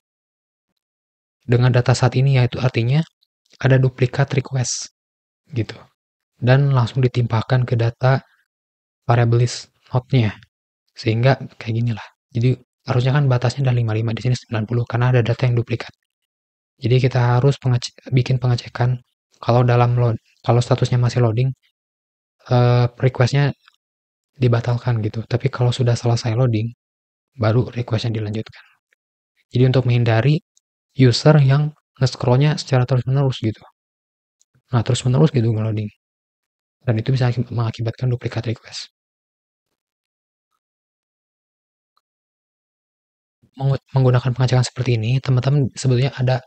Dengan data saat ini yaitu artinya ada duplikat request gitu. Dan langsung ditimpahkan ke data variable list node-nya. Sehingga kayak gini lah. Jadi harusnya kan batasnya udah 55, di sini 90 karena ada data yang duplikat. Jadi kita harus bikin pengecekan kalau kalau statusnya masih loading, request-nya dibatalkan gitu. Tapi kalau sudah selesai loading, baru request-nya dilanjutkan. Jadi untuk menghindari user yang nge-scroll-nya secara terus-menerus gitu. Nah, terus-menerus gitu nge-loading. Dan itu bisa mengakibatkan duplikat request. Menggunakan pengecekan seperti ini, teman-teman sebetulnya ada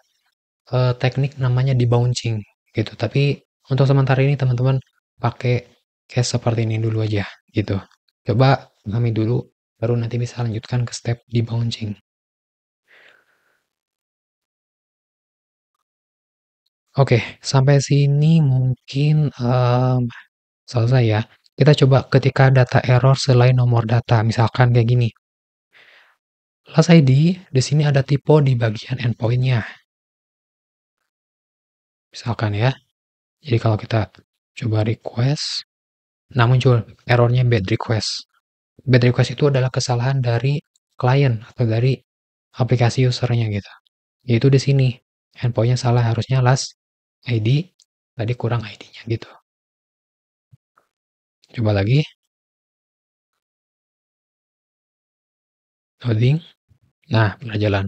teknik namanya debouncing gitu. Tapi untuk sementara ini teman-teman pakai case seperti ini dulu aja gitu. Coba pahami dulu, baru nanti bisa lanjutkan ke step debouncing. Oke, sampai sini mungkin selesai ya. Kita coba ketika data error selain nomor data, misalkan kayak gini. Last ID, di sini ada typo di bagian endpoint-nya. Misalkan ya. Jadi kalau kita coba request, nah muncul errornya bad request. Bad request itu adalah kesalahan dari klien atau dari aplikasi usernya gitu. Yaitu di sini, endpoint-nya salah, harusnya last ID, tadi kurang ID-nya gitu. Coba lagi, loading, nah udah jalan.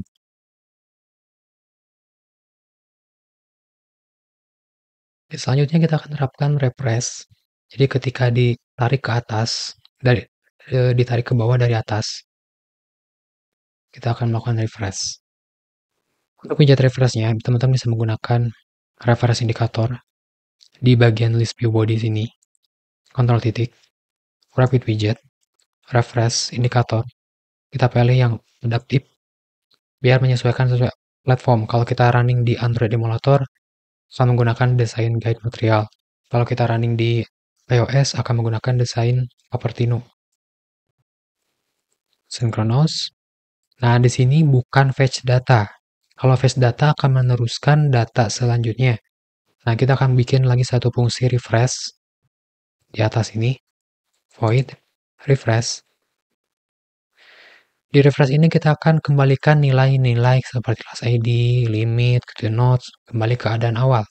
Selanjutnya kita akan terapkan refresh. Jadi ketika ditarik ke atas, ditarik ke bawah dari atas, kita akan melakukan refresh. Untuk widget refresh-nya, teman-teman bisa menggunakan refresh indikator di bagian list view body sini. Kontrol titik, rapid widget, refresh indikator. Kita pilih yang adaptif biar menyesuaikan sesuai platform. Kalau kita running di Android emulator, akan menggunakan desain guide material. Kalau kita running di iOS, akan menggunakan desain Cupertino. Synchronous. Nah, di sini bukan fetch data. Kalau fetch data akan meneruskan data selanjutnya. Nah, kita akan bikin lagi satu fungsi refresh di atas ini. Void refresh. Di refresh ini kita akan kembalikan nilai-nilai seperti class ID, limit, gitu, nodes, kembali ke keadaan awal.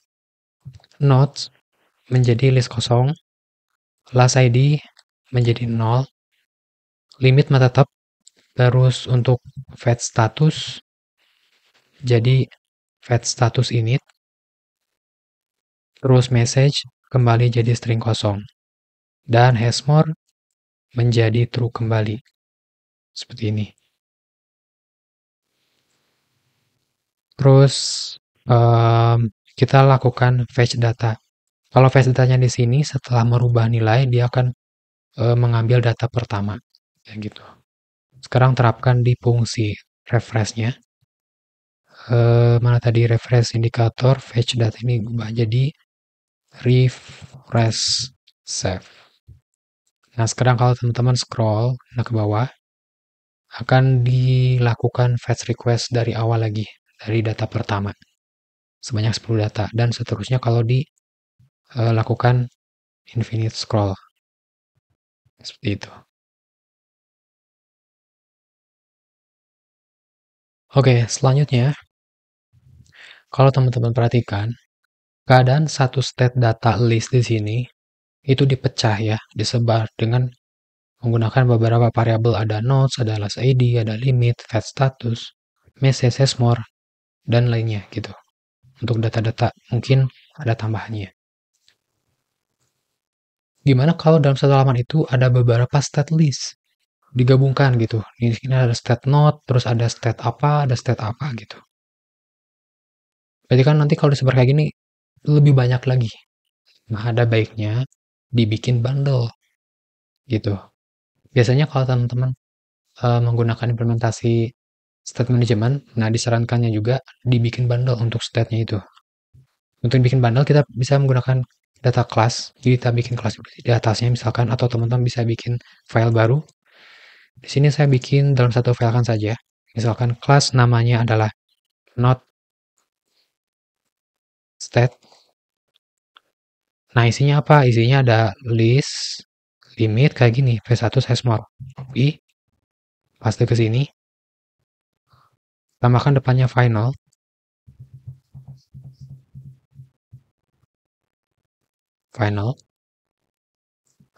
Nodes menjadi list kosong, last ID menjadi 0, limit mah tetap, terus untuk fetch status jadi fetch status init, terus message kembali jadi string kosong, dan hashmore menjadi true kembali. Seperti ini. Terus kita lakukan fetch data. Kalau fetch datanya di sini setelah merubah nilai dia akan mengambil data pertama, kayak gitu. Sekarang terapkan di fungsi refresh-nya. Mana tadi refresh indikator, fetch data ini ubah jadi refresh save. Nah, sekarang kalau teman-teman scroll ke bawah, akan dilakukan fetch request dari awal lagi, dari data pertama, sebanyak 10 data, dan seterusnya kalau dilakukan infinite scroll. Seperti itu. Oke, selanjutnya, kalau teman-teman perhatikan, keadaan satu state data list di sini itu dipecah ya, disebar dengan menggunakan beberapa variabel, ada nodes, ada last ID, ada limit, fetch status, message, more, dan lainnya gitu. Untuk data-data mungkin ada tambahannya. Gimana kalau dalam satu halaman itu ada beberapa state list digabungkan gitu. Di sini ada state node, terus ada state apa gitu. Berarti kan nanti kalau disebar kayak gini lebih banyak lagi. Nah, ada baiknya dibikin bundle gitu. Biasanya kalau teman-teman menggunakan implementasi state management, nah disarankannya juga dibikin bundle untuk state-nya itu. Untuk bikin bundle kita bisa menggunakan data class, jadi kita bikin kelas di atasnya misalkan, atau teman-teman bisa bikin file baru. Di sini saya bikin dalam satu file kan saja. Misalkan kelas namanya adalah not state. Nah, isinya apa? Isinya ada list, limit kayak gini, v1 size more. Copy, paste ke sini. Tambahkan depannya final. Final.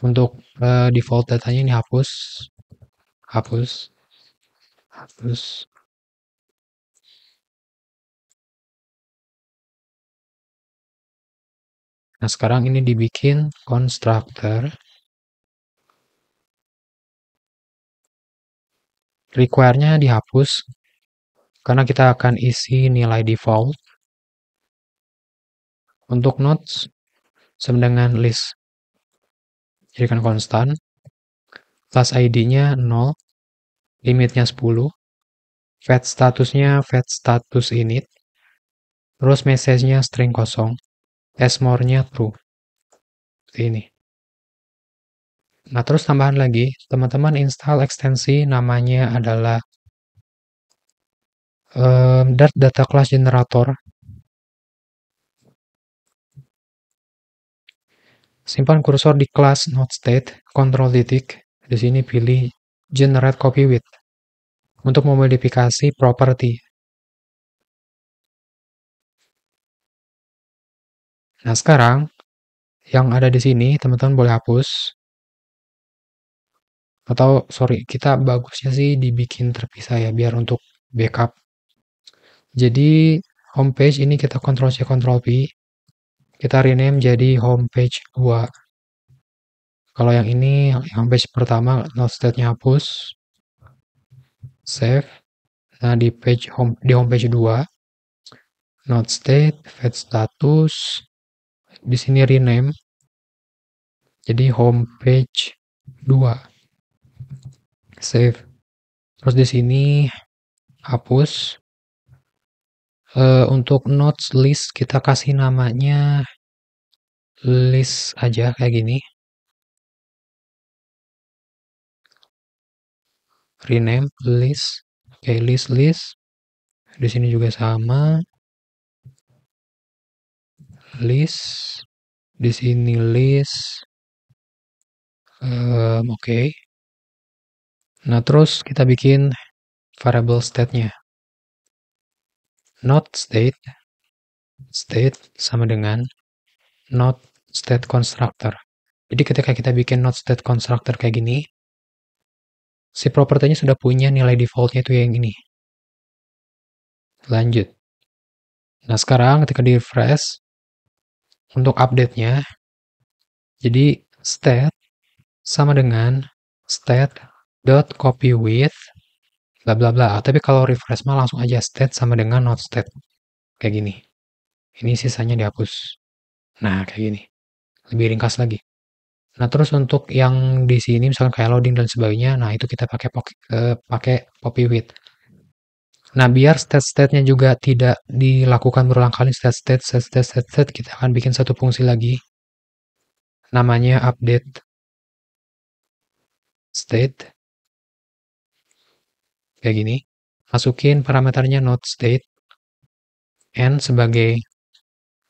Untuk default datanya ini hapus. Hapus. Hapus. Nah, sekarang ini dibikin constructor. Require-nya dihapus karena kita akan isi nilai default. Untuk nodes sama dengan list, jadikan konstan. Class ID-nya 0, limitnya 10, fetch statusnya fetch status init, terus message-nya string kosong, more-nya true. Seperti ini. Nah, terus tambahan lagi, teman-teman install ekstensi namanya adalah Dart Data Class Generator. Simpan kursor di kelas nodeState, Ctrl titik, di sini pilih Generate Copy With untuk memodifikasi property. Nah, sekarang yang ada di sini teman-teman boleh hapus. Atau sorry, kita bagusnya sih dibikin terpisah ya biar untuk backup. Jadi homepage ini kita Ctrl C Ctrl V. Kita rename jadi homepage 2. Kalau yang ini homepage pertama node-state-nya hapus. Save. Nah, di homepage 2 node state, fetch status, di sini rename jadi homepage 2. Save. Terus di sini hapus. Untuk nodes list kita kasih namanya list aja kayak gini. Rename list. Oke, list. Di sini juga sama. List. Di sini list. Oke. Nah, terus kita bikin variable state-nya. Not state sama dengan not state constructor. Jadi ketika kita bikin not state constructor kayak gini, si propertinya sudah punya nilai defaultnya itu yang ini. Lanjut. Nah, sekarang ketika di refresh, untuk update-nya, jadi state sama dengan state.copyWith bla bla bla. Tapi kalau refresh mah langsung aja state sama dengan not state. Kayak gini. Ini sisanya dihapus. Nah, kayak gini. Lebih ringkas lagi. Nah, terus untuk yang di sini misalkan kayak loading dan sebagainya, nah itu kita pakai copy with. Nah, biar state-state-nya juga tidak dilakukan berulang kali state-state, kita akan bikin satu fungsi lagi namanya update state kayak gini. Masukin parameternya not state, n sebagai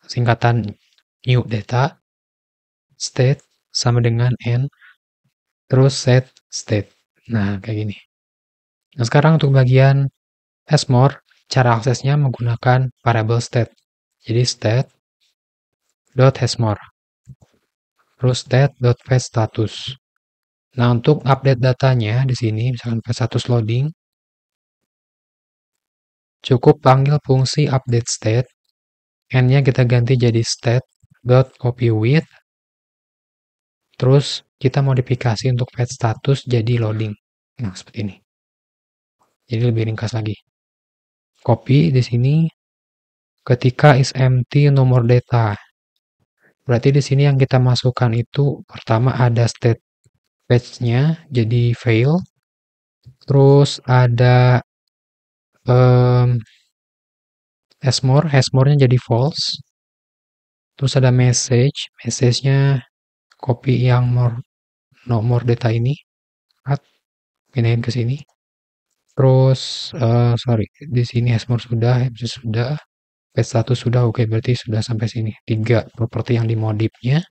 singkatan new data, state sama dengan n, terus set state. Nah, kayak gini. Nah, sekarang untuk bagian hashmore, cara aksesnya menggunakan variable state. Jadi state.hashmore, terus state.fetchStatus. Nah, untuk update datanya di sini, misalkan fetch status loading, cukup panggil fungsi update state, n-nya kita ganti jadi state.copyWith, terus kita modifikasi untuk fetch status jadi loading. Nah, seperti ini. Jadi lebih ringkas lagi. Copy di sini ketika is empty nomor data. Berarti di sini yang kita masukkan itu pertama ada state fetch-nya jadi fail, terus ada hashmore-nya jadi false, terus ada message-nya copy yang nomor data ini, pindahin ke sini. Terus sorry, di sini hashmore sudah, fetch status sudah, oke, berarti sudah sampai sini. 3 properti yang dimodifnya.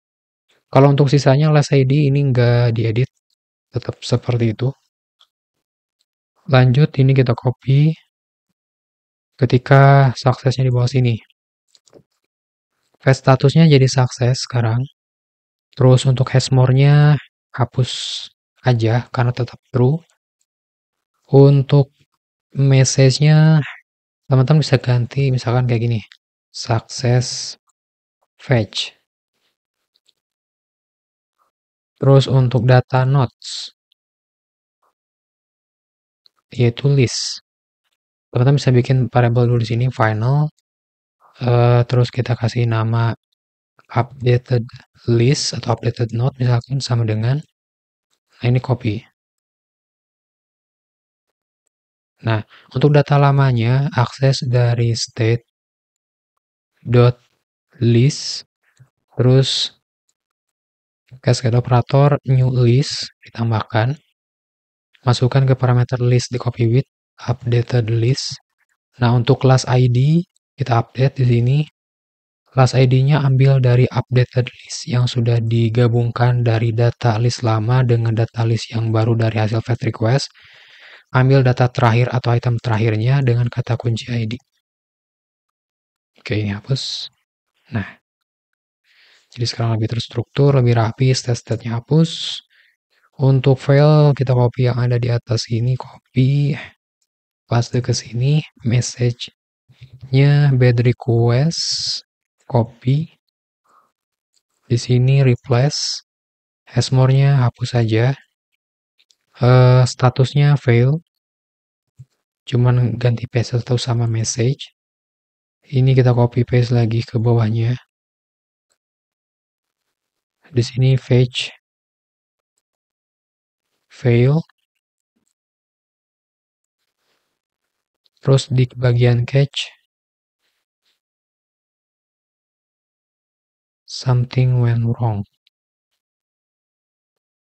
Kalau untuk sisanya last ID ini nggak diedit, tetap seperti itu. Lanjut, ini kita copy ketika suksesnya di bawah sini. Fetch statusnya jadi sukses sekarang. Terus untuk hashmore-nya hapus aja karena tetap true. Untuk message-nya teman-teman bisa ganti misalkan kayak gini. Success fetch. Terus untuk data nodes yaitu list. Teman-teman bisa bikin variable dulu di sini final. Terus kita kasih nama updated list atau updated node misalkan sama dengan, nah ini copy. Nah, untuk data lamanya akses dari state.list terus cascade operator new list ditambahkan, masukkan ke parameter list di copy with updated list. Nah, untuk class ID kita update di sini. Class ID-nya ambil dari updated list yang sudah digabungkan dari data list lama dengan data list yang baru dari hasil fetch request. Ambil data terakhir atau item terakhirnya dengan kata kunci ID. Oke, ini hapus. Nah, jadi sekarang lebih terstruktur, lebih rapi, state-state-nya hapus. Untuk file, kita copy yang ada di atas ini, copy, paste ke sini, message-nya bad request, copy. Di sini replace, hashmore-nya hapus saja. Statusnya fail, cuman ganti paste atau sama message. Ini kita copy paste lagi ke bawahnya. Di sini fetch fail. Terus di bagian catch something went wrong.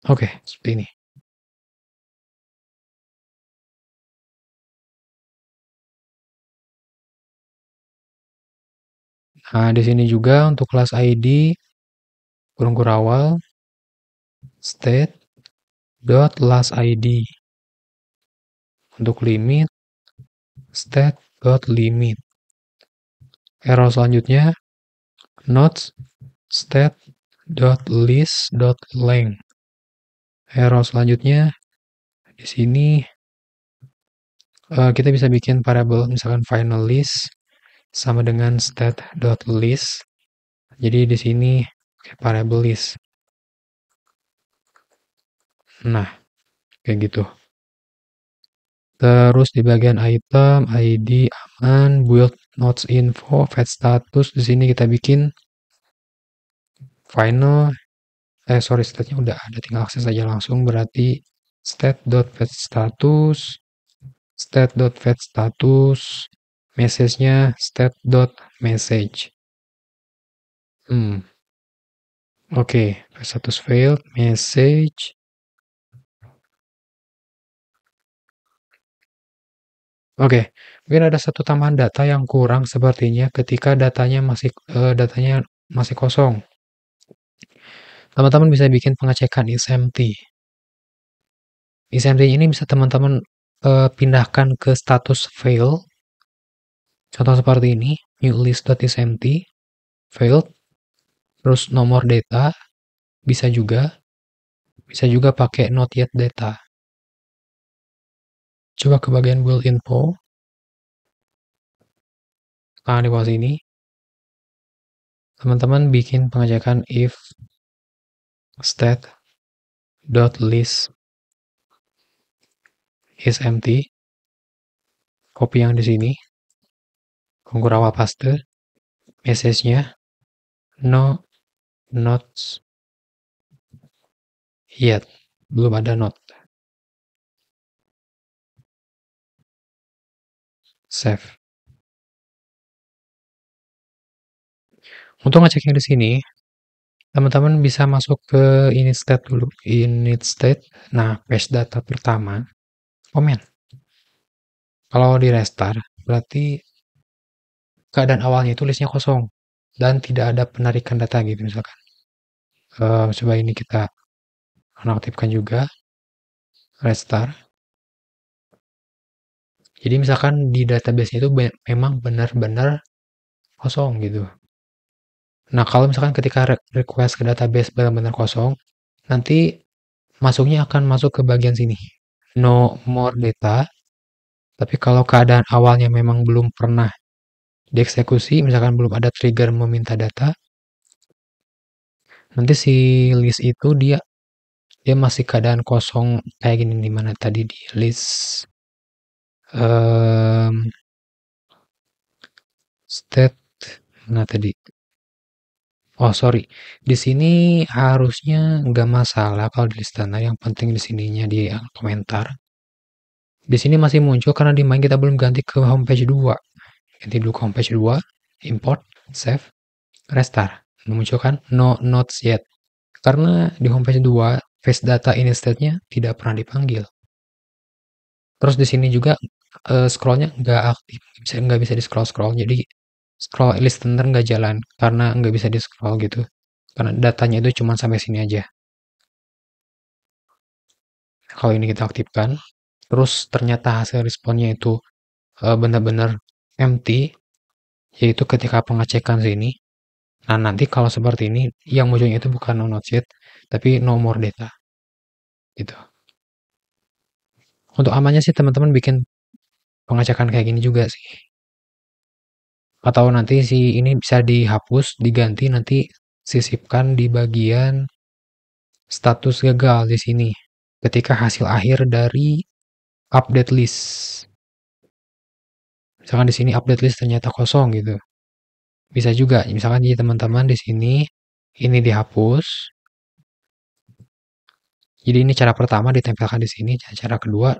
Oke, seperti ini. Nah, di sini juga untuk kelas ID kurung awal state dot last ID. Untuk limit state dot limit. Error selanjutnya nodes state dot list dot length. Error selanjutnya di sini kita bisa bikin variable misalkan final list sama dengan state.list. Jadi di sini variable list. Nah, kayak gitu. Terus di bagian item, ID aman, build nodes info, fetch status. Di sini kita bikin final state-nya udah ada, tinggal akses aja langsung. Berarti state.fetch status, message-nya state.message. Oke, fetch status failed, message. Oke, mungkin ada satu tambahan data yang kurang sepertinya ketika datanya masih kosong. Teman-teman bisa bikin pengecekan isempty. Isempty ini bisa teman-teman pindahkan ke status fail. Contoh seperti ini, new list.isempty, failed, terus nomor data, bisa juga pakai not yet data. Coba ke bagian build info. Nah, di bawah sini, teman-teman bikin pengecekan if state.list is empty. Copy yang di sini, Kongurawa paste, message-nya no notes yet, belum ada not. Save. Untuk ngecek yang di sini, teman-teman bisa masuk ke init state dulu. Init state. Nah, paste data pertama, komen. Kalau di restart, berarti keadaan awalnya itu listnya kosong dan tidak ada penarikan data gitu misalkan. Coba ini kita nonaktifkan juga. Restart. Jadi misalkan di database itu memang benar-benar kosong gitu. Nah, kalau misalkan ketika request ke database benar-benar kosong, nanti masuknya akan masuk ke bagian sini. No more data. Tapi kalau keadaan awalnya memang belum pernah dieksekusi, misalkan belum ada trigger meminta data, nanti si list itu dia masih keadaan kosong kayak gini, di mana tadi di list state, nah tadi, oh sorry, di sini harusnya nggak masalah kalau di listener. Yang penting di sininya di komentar. Di sini masih muncul karena di main kita belum ganti ke homepage 2. Ganti dulu ke homepage 2, import, save, restart. Memunculkan no notes yet. Karena di homepage 2, face data instead-nya tidak pernah dipanggil. Terus di sini juga scrollnya nggak aktif, nggak bisa di scroll. Jadi scroll listener nggak jalan karena nggak bisa di scroll gitu. Karena datanya itu cuma sampai sini aja. Kalau ini kita aktifkan, terus ternyata hasil responnya itu benar-benar empty, yaitu ketika pengecekan sini. Nah, nanti kalau seperti ini, yang munculnya itu bukan no node yet, tapi no more data. Gitu. Untuk amannya sih teman-teman bikin pengecekan kayak gini juga sih. Atau nanti si ini bisa dihapus, diganti, nanti sisipkan di bagian status gagal di sini. Ketika hasil akhir dari update list. Misalkan di sini update list ternyata kosong gitu. Bisa juga, misalkan jadi teman-teman di sini ini dihapus. Jadi ini cara pertama ditempelkan di sini, cara kedua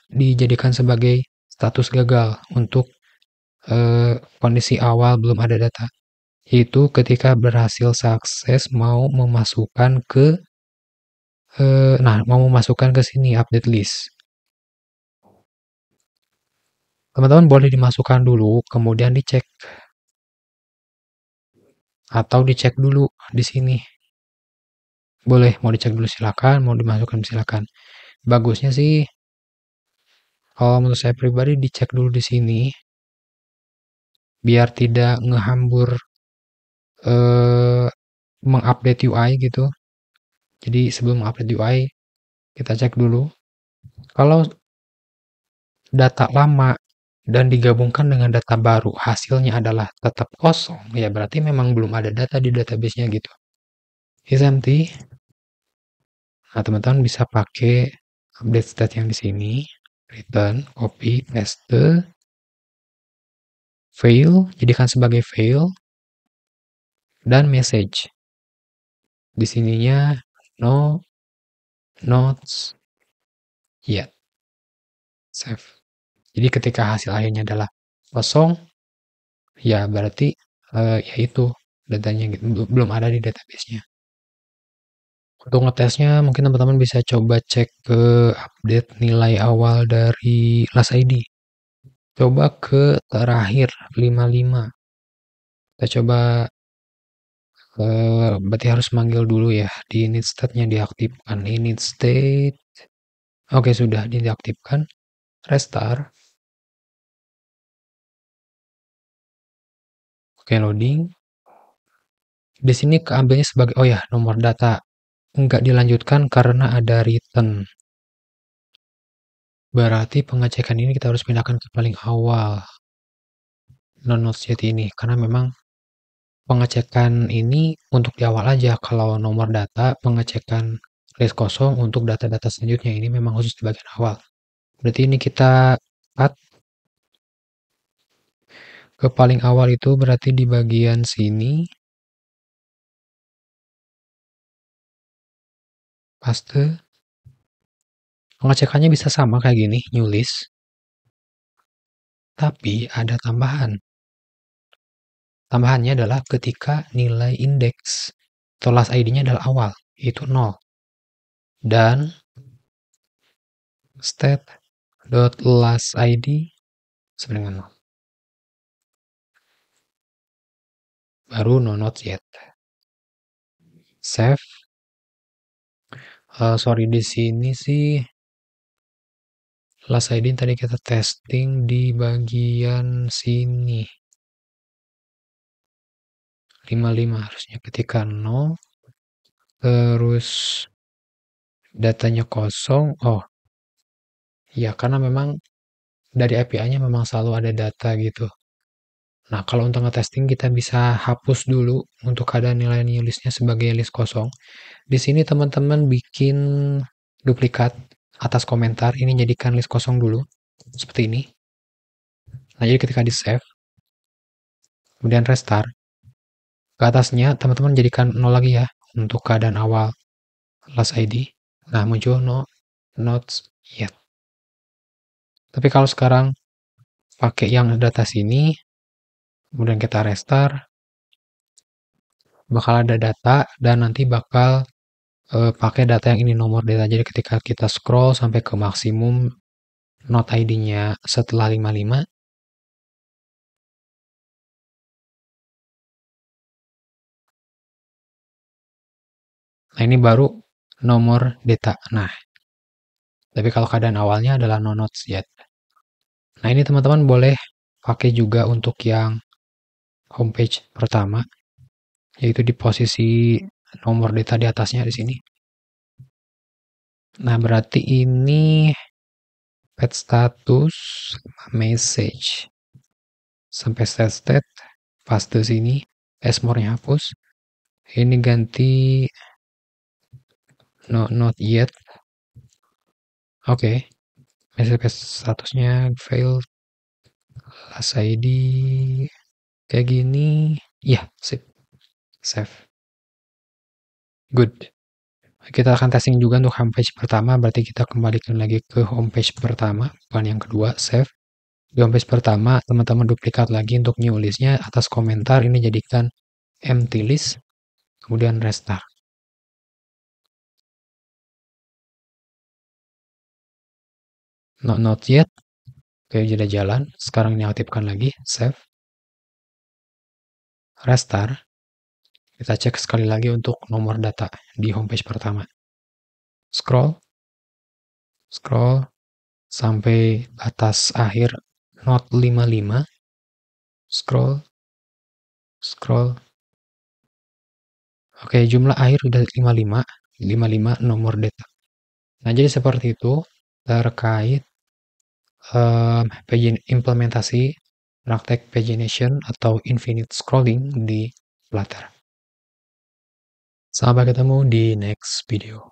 dijadikan sebagai status gagal untuk kondisi awal belum ada data. Yaitu ketika berhasil sukses mau memasukkan ke sini update list. Teman-teman boleh dimasukkan dulu, kemudian dicek. Atau dicek dulu di sini. Boleh, mau dicek dulu silakan, mau dimasukkan silakan. Bagusnya sih, kalau menurut saya pribadi dicek dulu di sini, biar tidak ngehambur mengupdate UI gitu. Jadi sebelum update UI, kita cek dulu. Kalau data lama dan digabungkan dengan data baru, hasilnya adalah tetap kosong, ya berarti memang belum ada data di database-nya gitu. Is empty. Nah, teman-teman bisa pakai update state yang di sini, return, copy, paste, fail, jadikan sebagai fail, dan message. Di sininya no notes yet. Save. Jadi ketika hasil akhirnya adalah kosong, ya berarti ya itu datanya gitu, belum ada di database-nya. Untuk ngetesnya mungkin teman-teman bisa coba cek ke update nilai awal dari Last ID. Coba ke terakhir 55. Kita coba berarti harus manggil dulu ya di init state-nya diaktifkan. Init state. Oke, sudah diaktifkan. Restart. Oke, loading. Di sini keambilnya sebagai oh ya, nomor data. Enggak dilanjutkan karena ada return. Berarti pengecekan ini kita harus pindahkan ke paling awal. Non notes yet ini karena memang pengecekan ini untuk di awal aja. Kalau nomor data pengecekan list kosong untuk data-data selanjutnya ini memang khusus di bagian awal. Berarti ini kita cut ke paling awal itu berarti di bagian sini. Paste. Pengecekannya bisa sama kayak gini, new list. Tapi ada tambahan. Tambahannya adalah ketika nilai indeks atau last ID-nya adalah awal, itu 0. Dan state.lastID sama dengan 0. Baru no notes yet. Save. Sorry, di sini sih last ID tadi kita testing di bagian sini. 55 harusnya ketika 0 terus datanya kosong. Oh ya, karena memang dari API-nya memang selalu ada data gitu. Nah, kalau untuk ngetesting kita bisa hapus dulu untuk ada nilai new listnya sebagai list kosong. Di sini teman-teman bikin duplikat atas komentar, ini jadikan list kosong dulu, seperti ini. Nah, jadi ketika di save, kemudian restart, ke atasnya teman-teman jadikan 0 lagi ya, untuk keadaan awal last ID. Nah, muncul no notes yet. Tapi kalau sekarang pakai yang data sini, kemudian kita restart, bakal ada data dan nanti bakal pakai data yang ini nomor data. Jadi ketika kita scroll sampai ke maksimum note ID-nya setelah 55, nah ini baru nomor data. Nah, tapi kalau keadaan awalnya adalah no notes yet. Nah, ini teman-teman boleh pakai juga untuk yang homepage pertama, yaitu di posisi nomor data di atasnya di sini. Nah, berarti ini pet status message sampai state paste sini, more-nya hapus. Ini ganti no not yet. Oke. Message statusnya failed. Last ID kayak gini. Ya, sip. Save. Good. Kita akan testing juga untuk homepage pertama, berarti kita kembalikan lagi ke homepage pertama, bukan yang kedua, save. Di homepage pertama, teman-teman duplikat lagi untuk new listnya, atas komentar ini jadikan empty list, kemudian restart. Not yet. Oke, jeda jalan. Sekarang ini aktifkan lagi, save. Restart. Kita cek sekali lagi untuk nomor data di homepage pertama. Scroll sampai batas akhir not 55. Scroll. Oke, jumlah akhir udah 55. 55 nomor data. Nah, jadi seperti itu terkait implementasi praktek pagination atau infinite scrolling di Flutter. Sampai ketemu di next video.